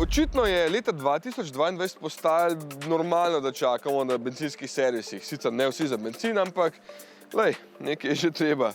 Očitno je leta 2022 postalo normalno, da čakamo na bencinskih servisih. Sicer ne vsi za bencin, ampak nekaj je že treba.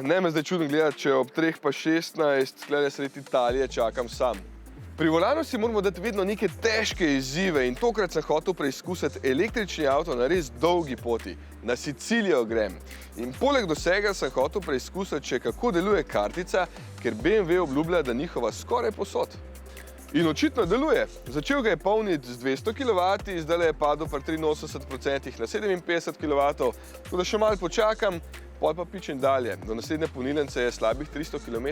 Ne me zdaj čudno gledati, če ob 3:16 sklede sredi Italije čakam sam. Pri volanu si moramo dati vedno neke težke izzive in tokrat sem hotel preizkusiti električni avto na res dolgi poti. Na Sicilijo grem. In poleg dosega sem hotel preizkusiti še, kako deluje kartica, ker BMW obljublja, da njihova skoraj posod. In očitno deluje. Začel ga je polniti z 200 kW, zdaj je padel pri 83% na 57 kW, tako da še malo počakam, pol pa pičem dalje. Do naslednje polnilnice je slabih 300 km.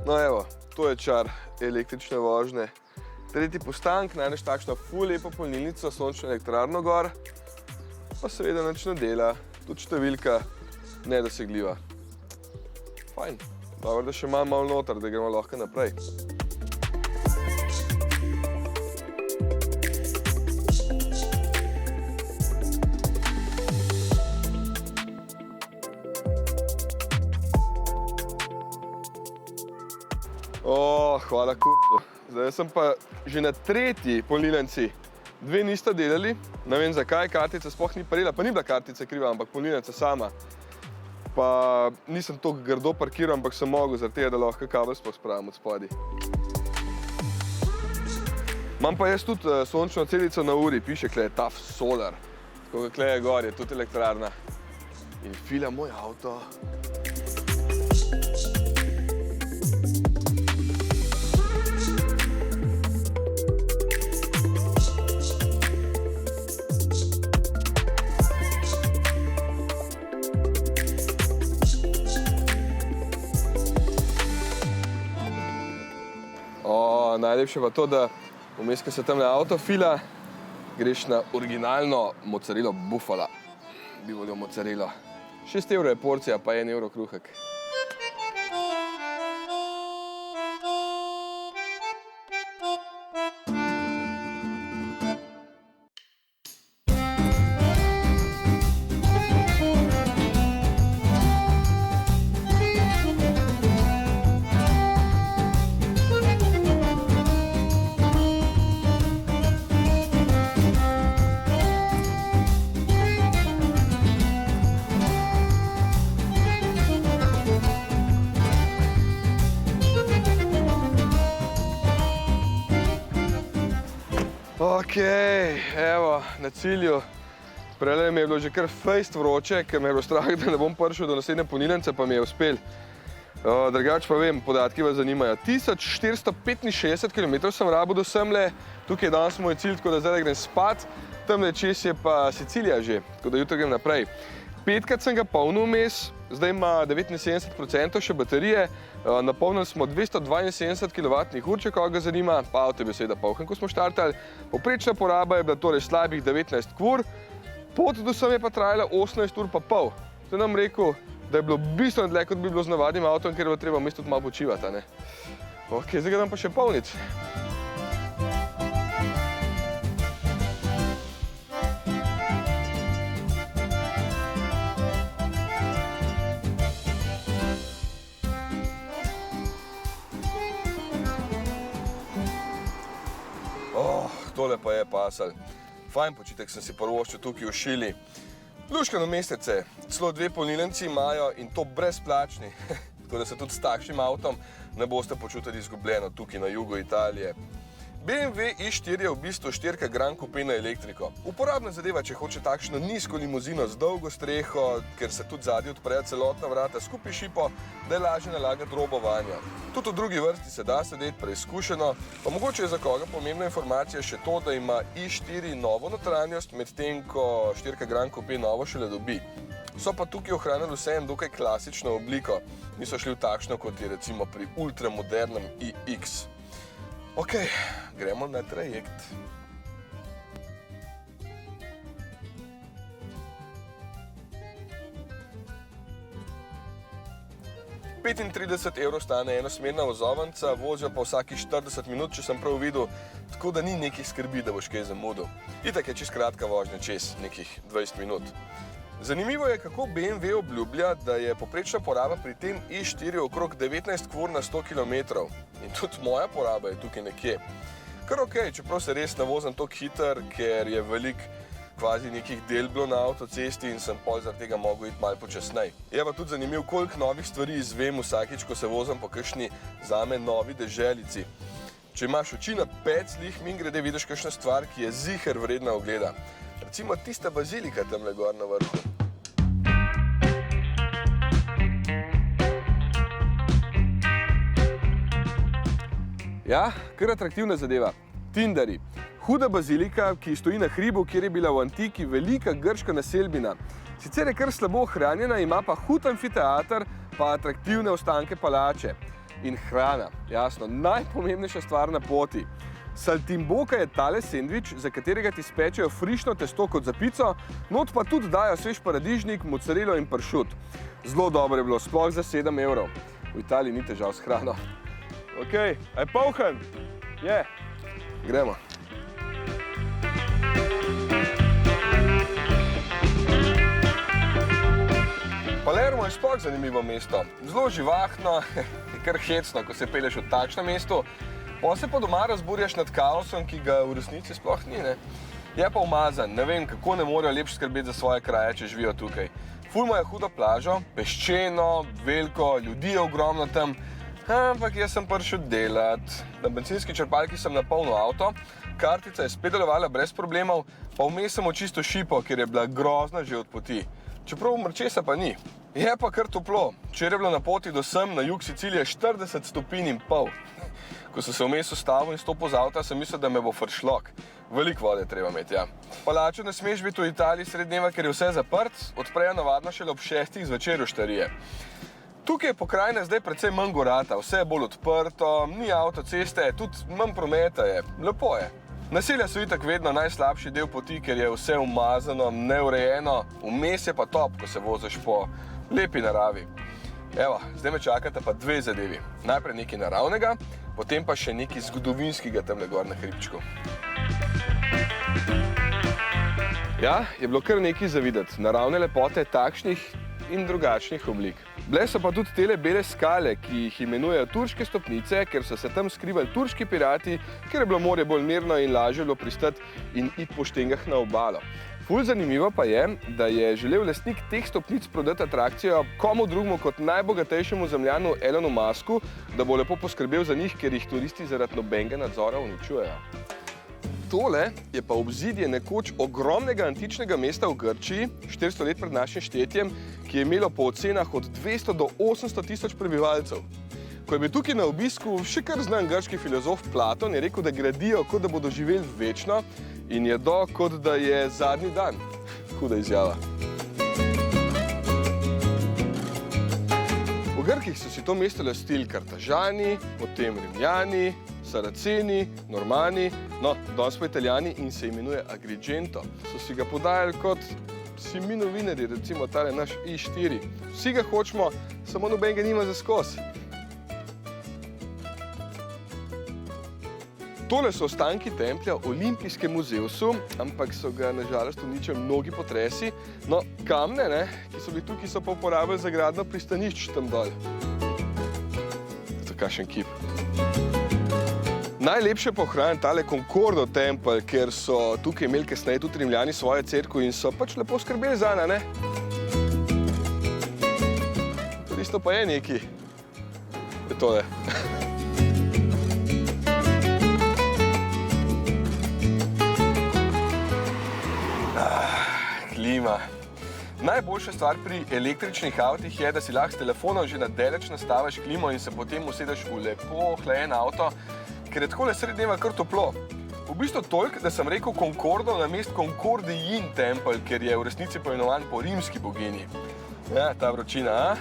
No evo, to je čar električne vožnje. Tretji postank, najdeš takšno ful lepo polnilnico, sončno elektrarno gor, pa seveda nič ne dela, tudi številka nedosegljiva. Fajn, dobro, da še imam malo noter, da gremo lahko naprej. Hvala kurtu. Zdaj sem pa že na tretji polnilnici. Dve nista delali, ne vem zakaj, kartica sploh ni parila, pa ni bila kartica kriva, ampak polnilnica sama. Pa nisem toliko grdo parkiral, ampak sem mogel zaradi tega, da lahko kabel sploh spravim od spodaj. Imam pa jaz tudi sončno celico na uri, piše kle Tough Solar. Tako da kle je gor, je tudi elektrarna. In fila moj avto. Najlepše pa to, da vmes, ko se tamle avto fila, greš na originalno mozzarello bufala. Bi volil mozzarello. 6 € je porcija, pa 1 € kruhek. Evo, na cilju. Prelej mi je bilo že kar fejst vroče, ker me je bilo strah, da ne bom prišel do naslednje polnilnice, pa mi je uspel. Drugače pa vem, podatki vas zanimajo. 1465 km sem rabil do semle, tukaj je danes moj cilj, tako da zdaj grem spat, tamle čez je pa Sicilija že, tako da jutro grem naprej. Petkrat sem ga polnil vmes, zdaj ima 79% še baterije, napolnili smo 272 kWh, če koga zanima, pa avto je bil seveda poln, ko smo štartali. Povprečna poraba je bila torej slabih 19 ur, pot do sem je pa trajala 18 ur pa pol. Zdaj nam rekel, da je bilo bistveno dlje, kot bi bilo z navadnim avtom, ker je bilo treba vmes tudi malo počivati. Zdaj ga dam pa še polnic. Tole pa je pasal. Fajn počitek sem si prvoščil tukaj v Šili. Luškano mestece, celo 2 polnilnici imajo in to brezplačni. Tako da se tudi s takšnim avtom ne boste počutili izgubljeno tukaj na jugu Italije. BMW i4 je v bistvu 4 Gran Coupé na elektriko. Uporabna zadeva, če hoče takšno nizko limuzino z dolgo streho, ker se tudi zadnji odprejo celotna vrata skupaj šipo, da je lažje nalagati robo vanjo. Tudi v drugi vrsti se da sedeti preizkušeno, pa mogoče je za koga pomembna informacija še to, da ima i4 novo notranjost, medtem ko 4 Gran Coupé novo šele dobi. so pa tukaj ohranili vseeno dokaj klasično obliko. Niso šli v takšno, kot je recimo pri ultramodernem iX. Ok, gremo na trajekt. 35 € stane enosmerna vozovnica, vozijo pa vsakih 40 minut, če sem prav videl, tako da ni nekih skrbi, da boš kaj zamudil. Itak je čisto kratka vožnja čez nekih 20 minut. Zanimivo je, kako BMW obljublja, da je povprečna poraba pri tem i4 okrog 19 km na 100 km. In tudi moja poraba je tukaj nekje. Kar ok, čeprav se res ne vozim toliko hiter, ker je veliko kvazi nekih del bilo na avtocesti in sem pol zaradi tega mogel iti malo počasnej. Je pa tudi zanimiv, koliko novih stvari izvem vsakič, ko se vozim po kakšni zame novi deželici. Če imaš oči na pecljih, mimogrede vidiš kakšna stvar, ki je ziher vredna ogleda. Recimo tista bazilika tamle gor na vrhu. Ja, kar atraktivna zadeva. Tindari. Huda bazilika, ki stoji na hribu, kjer je bila v antiki velika grška naselbina. Sicer je kar slabo ohranjena, ima pa hud amfiteater, pa atraktivne ostanke palače. In hrana, jasno, najpomembnejša stvar na poti. Saltimbocca je tale sendvič, za katerega ti spečejo frišno testo kot za pico, not pa tudi dajo svež paradižnik, mozzarelo in pršut. Zelo dobro je bilo, sploh za 7 €. V Italiji ni težav s hrano. Ok, aj polhan? Je. Gremo. Palermo je sploh zanimivo mesto. Zelo živahno, kar hecno, ko se pelješ v takšnem mestu. Pa se pa doma razburjaš nad kaosom, ki ga v resnici sploh ni, ne? Je pa umazan, ne vem, kako ne morejo lepše skrbeti za svoje kraje, če živijo tukaj. Ful imajo hudo plažo, peščeno, veliko, ljudi je ogromno tam, ampak jaz sem prišel delat. Na bencinski črpalki sem napolnil avto, kartica je spet delovala brez problemov, pa vmes sem čisto šipo, ker je bila grozna že od poti. Čeprav mrčesa pa ni. Je pa kar toplo. Včeraj je bilo na poti do sem na jug Sicilije 40 stopinj in pol. Ko sem se vmes ustavil in stopil z avta, sem mislil, da me bo fršlok. Veliko vode treba imeti, ja. Palačo ne smeš biti v Italiji sred dneva, ker je vse zaprt, odprejo navadno šele ob 6 zvečer v Štarije. Tukaj je pokrajina zdaj precej manj gorata, vse je bolj odprto, ni avtoceste, tudi manj prometa je, lepo je. Naselja so itak vedno najslabši del poti, ker je vse umazano, neurejeno, vmes je pa top, ko se voziš po lepi naravi. Evo, zdaj me čakata pa dve zadevi. Najprej nekaj naravnega, potem pa še nekaj zgodovinskega tamle gor na hribčku. Ja, je bilo kar nekaj za videti, naravne lepote takšnih in drugačnih oblik. Bile so pa tudi tele bele skale, ki jih imenujejo turške stopnice, ker so se tam skrivali turški pirati, ker je bilo morje bolj mirno in lažje bilo pristati in iti po štengah na obalo. Ful zanimivo pa je, da je želel lastnik teh stopnic prodati atrakcijo komu drugemu kot najbogatejšemu zemljanu Elonu Musku, da bo lepo poskrbel za njih, ker jih turisti zaradi nobenega nadzora uničujejo. Tole je pa obzidje nekoč ogromnega antičnega mesta v Grčiji, 400 let pred našim štetjem, ki je imelo po ocenah od 200 do 800 tisoč prebivalcev. Ko je bil tukaj na obisku še kar znan grški filozof Platon, je rekel, da gradijo, kot da bodo živeli večno in jedo, kot da je zadnji dan. Huda izjava. V Grkih so si to mesto lastili Kartažani, potem Rimljani, Saraceni, Normani, no, danes pa Italijani in se imenuje Agrigento. So si ga podajali kot si mi novinarji, recimo tale naš i4. Vsi ga hočemo, samo noben ga nima za skozi. Tole so ostanki templja Olimpijskemu Zevsu, ampak so ga nažalost uničili mnogi potresi. No, kamne, ne, ki so bili tukaj, so pa uporabili za gradnjo pristanišč tam dol. To je kakšen kip. Najlepše pa ohranjen tale Concordo tempelj, ker so tukaj imeli kasneje tudi Rimljani svoje cerkve in so pač lepo skrbeli zanjo, ne? Isto pa je nekaj. Je tole. Klima. Najboljša stvar pri električnih avtih je, da si lahko s telefonom že na daleč nastaviš klimo in se potem usedeš v lepo hlajen avto, ker je takole sred dneva kar toplo. V bistvu toliko, da sem rekel Concordo namesto Concordijin tempelj, ker je v resnici poimenovan po rimski boginji. Ja, ta vročina, a?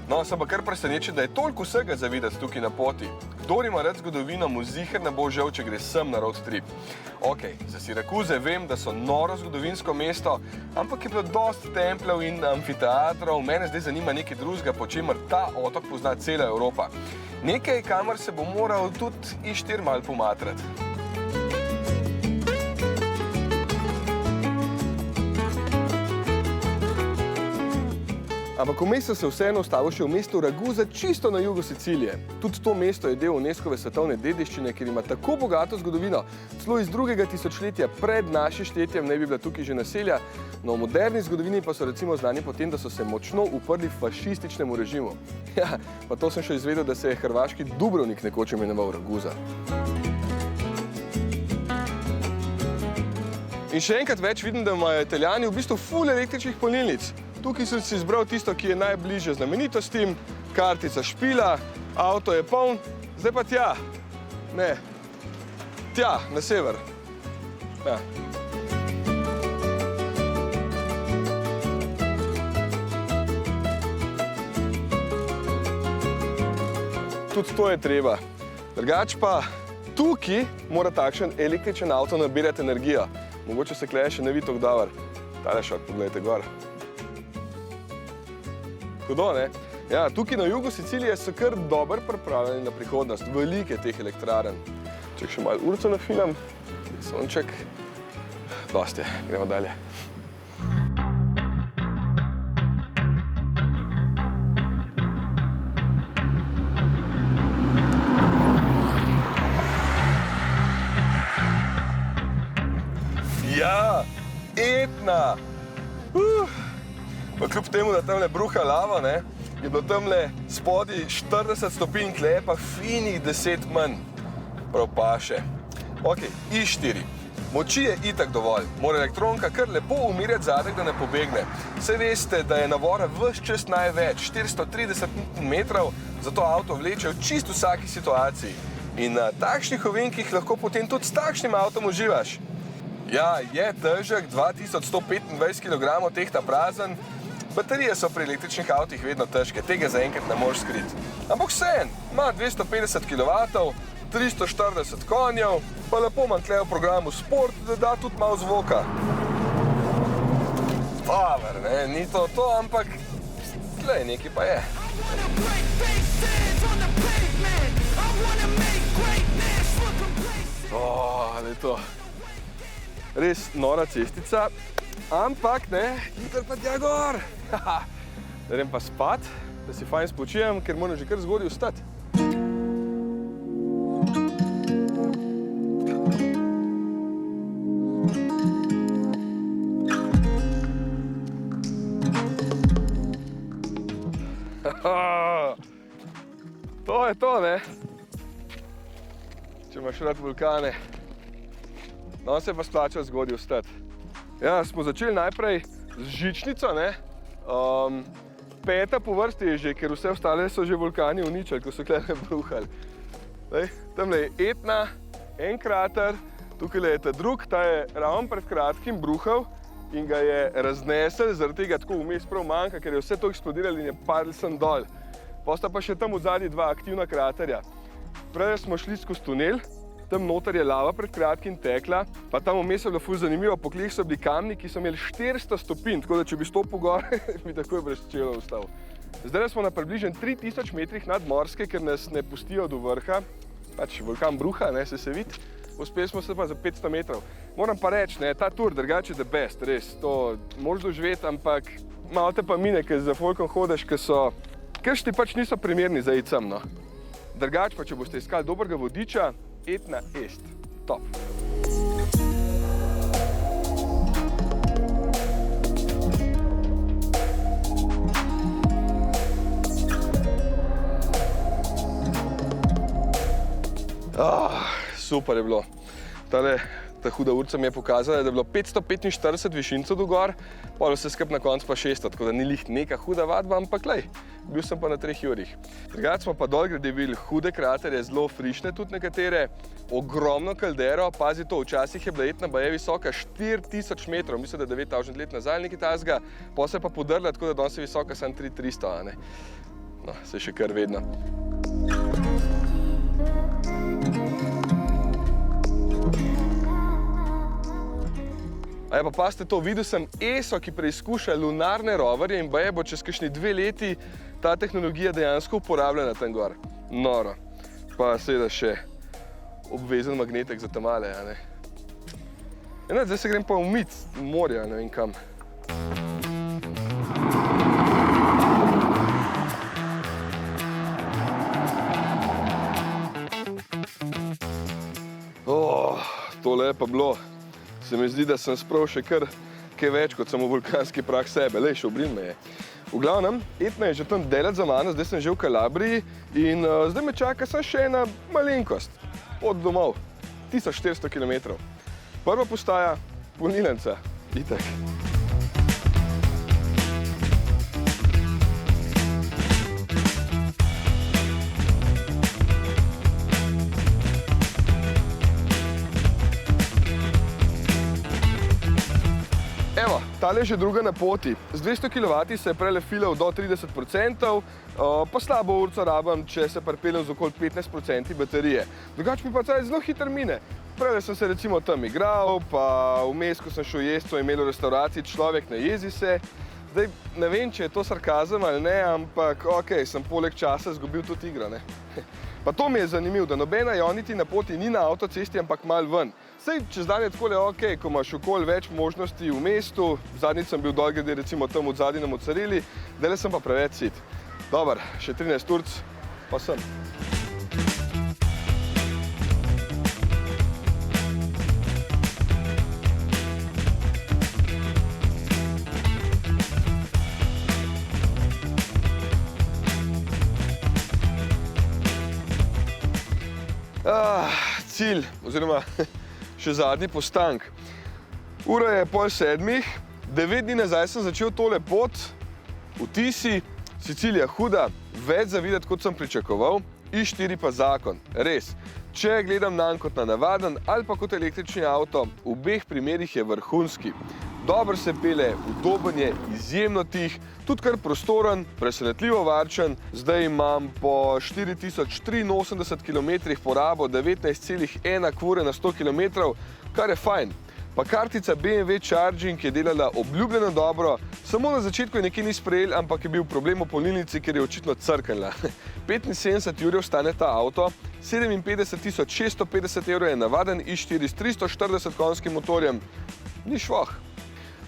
No, sem pa kar presenečen, da je toliko vsega za videti tukaj na poti. Kdor ima rad zgodovino, mu ziher ne bo žal, če gre sem na road trip. Okej, za Sirakuze vem, da so noro zgodovinsko mesto, ampak je bilo dosti templjev in amfiteatrov. Mene zdaj zanima nekaj drugega, po čemer ta otok pozna cela Evropa. Nekaj, kamor se bo moral tudi I4 malo pomatrati. Ampak vmes sem se vseeno ustavil še v mestu Ragusa, čisto na jugu Sicilije. Tudi to mesto je del UNESCO-ve svetovne dediščine, ker ima tako bogato zgodovino. Celo iz 2. tisočletja pred našim štetjem naj bi bila tukaj že naselja, no v moderni zgodovini pa so recimo znani po tem, da so se močno uprli fašističnemu režimu. Ja, pa to sem še izvedel, da se je hrvaški Dubrovnik nekoč imenoval Ragusa. In še enkrat več vidim, da imajo Italijani v bistvu ful električnih polnilnic. Tukaj sem si izbral tisto, ki je najbližje znamenitostim, kartica špila, avto je poln, zdaj pa tja. Ne, tja, na sever. Ja. Tudi to je treba. Drugače pa tukaj mora takšen električen avto nabirati energijo. Mogoče se kleje še ne vidi tako dober. Tale šok, pogledajte gor. Hudo, ne? Ja, tukaj na jugu Sicilije so kar dobro pripravljeni na prihodnost. Veliko je teh elektrarn. Ček še malo urco nafilam. Sonček. Dosti je. Gremo dalje. Ja, Etna! Pa kljub temu, da tamle bruha lava, ne, je bilo tamle spodaj 40 stopinj kleje, pa finih 10 manj. Prav paše. Okej, I4. Moči je itak dovolj. Mora elektronka kar lepo umirjati zadek, da ne pobegne. Saj veste, da je navora ves čas največ, 430 metrov, zato avto vleče v čisto vsaki situaciji. In na takšnih ovinkih lahko potem tudi s takšnim avtom uživaš. Ja, je težek, 2125 kg tehta prazen. Baterije so pri električnih avtih vedno težke, tega zaenkrat ne moreš skriti. Ampak vseeno, ima 250 kW, 340 konjev, pa lepo imam tle v programu Sport, da da tudi malo zvoka. Power, ne, ni to, ampak tlej nekaj pa je. Ali je to res nora cestica. Ampak, ne, jutri pa tja gor. Grem pa spat, da si fajn spočijem, ker moram že kar zgodaj vstati. To je to, ne? Če imaš rad vulkane. No, se pa splača zgodaj vstati. Ja, smo začeli najprej z žičnico, ne? Peta po vrsti je že, ker vse ostale so že vulkani uničili, ko so klene bruhali. Tamle je Etna, en krater, tukaj je ta drug, ta je ravno pred kratkim bruhal in ga je raznesel, zaradi tega tako vmes prav manjka, ker je vse to eksplodiralo in je padlo sem dol. Posta pa še tam odzadnji dva aktivna kraterja. Prej smo šli skozi tunel, tam noter je lava pred kratkim tekla, pa tam vmes je bilo ful zanimivo, po tleh so bili kamni, ki so imeli 400 stopinj, tako da če bi stopil gor, bi takoj brez čela ostal. Zdaj smo na približno 3000 metrih nadmorske, ker nas ne pustijo do vrha. Pač vulkan bruha, ne, se vidi. Uspeli smo se pa za 500 metrov. Moram pa reči, ne, ta tur drugače je the best, res. To moraš doživeti, ampak malo te pa mine, ker za folkom hodiš, ker ti pač niso primerni za iti sem, no. Drugače pa, če boste iskali dobrega vodiča, Etna Est. Top. Super je bilo. Ta huda urca mi je pokazala, da je bilo 545 višincev do gor, pa vse skupaj na koncu pa 600, tako da ni lih neka huda vadba, ampak lej, bil sem pa na 3 urih. Drugače smo pa dol grede videli hude kraterje, zelo frišne tudi nekatere, ogromno kaldero, pazi to, včasih je bila Etna baje visoka 4000 metrov, mislim, da 9000 let nazaj ali nekaj takega, potem se je pa podrla, tako da danes je visoka samo 3300, a ne. No, se še kar vedno. Pa pazite to, videl sem ESO, ki preizkuša lunarne roverje in baje bo čez kakšni 2 leti ta tehnologija dejansko uporabljena tam gor. Noro. Pa seveda še obvezen magnetek za tamale, a ne. Zdaj se grem pa umit v morje, ne vem kam. Tole je pa bilo. Se mi zdi, da sem sprav še kar kaj več, kot samo vulkanski prah sebe. Lej, še obrin me je. V glavnem, Etna je že tam delat za mano, zdaj sem že v Kalabriji in zdaj me čaka samo še ena malenkost. Pot domov. 1400 km. Prva postaja polnilnica. Itak. Tale je že druga na poti. Z 200 kW se je prele filal do 30%, pa slabo urco rabim, če se pripeljem z okoli 15% baterije. Drugače mi pa zelo hitro mine. Prele sem se recimo tam igral, pa vmes, ko sem šel jest, so imeli v restauraciji človek, ne jezi se. Zdaj, ne vem, če je to sarkazem ali ne, ampak okej, sem poleg časa izgubil tudi igro, ne. Pa to mi je zanimivo, da nobena Ionity na poti ni na avtocesti, ampak malo ven. Sej, čez dan je takole okej, ko imaš okoli več možnosti v mestu, zadnjič sem bil dol grede recimo tam odzadaj na mocareli, zdajle sem pa preveč sit. Dobar, še 13 urc, pa sem. Cilj, oziroma še zadnji postank. Ura je 6:30, 9 dni nazaj sem začel tole pot, vtisi, Sicilija huda, več za videti, kot sem pričakoval, I4 pa zakon, res. Če gledam nanj kot na navaden ali pa kot električni avto, v obeh primerih je vrhunski. Dobro se pele, udoben je, izjemno tih, tudi kar prostoren, presenetljivo varčen. Zdaj imam po 4083 km porabo 19,1 ure na 100 km, kar je fajn. Pa kartica BMW Charging je delala obljubljeno dobro, samo na začetku je nekaj ni sprejel, ampak je bil problem v polnilnici, ker je očitno crknila. 75 jurjev stane ta avto, 57 650 evrov je navaden i4 s 340 konjskim motorjem. Ni švoh.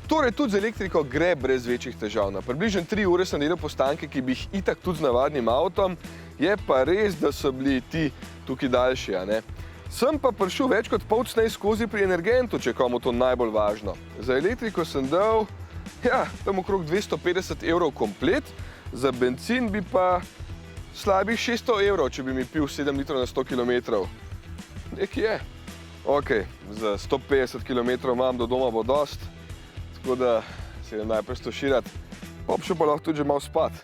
Torej, tudi z elektriko gre brez večjih težav. Na približno 3 ure sem delal postanke, ki bi jih itak tudi z navadnim avtom, je pa res, da so bili ti tukaj daljši, a ne? Sem pa prišel več kot pol cnej skozi pri energentu, če komu to najbolj važno. Za elektriko sem dal, tam okrog 250 evrov komplet, za bencin bi pa slabih 600 evrov, če bi mi pil 7 litrov na 100 km. Nekaj je. Okej, za 150 km imam do doma bo dost, tako da se idem najprej stoširat, pa šel pa lahko tudi že malo spat.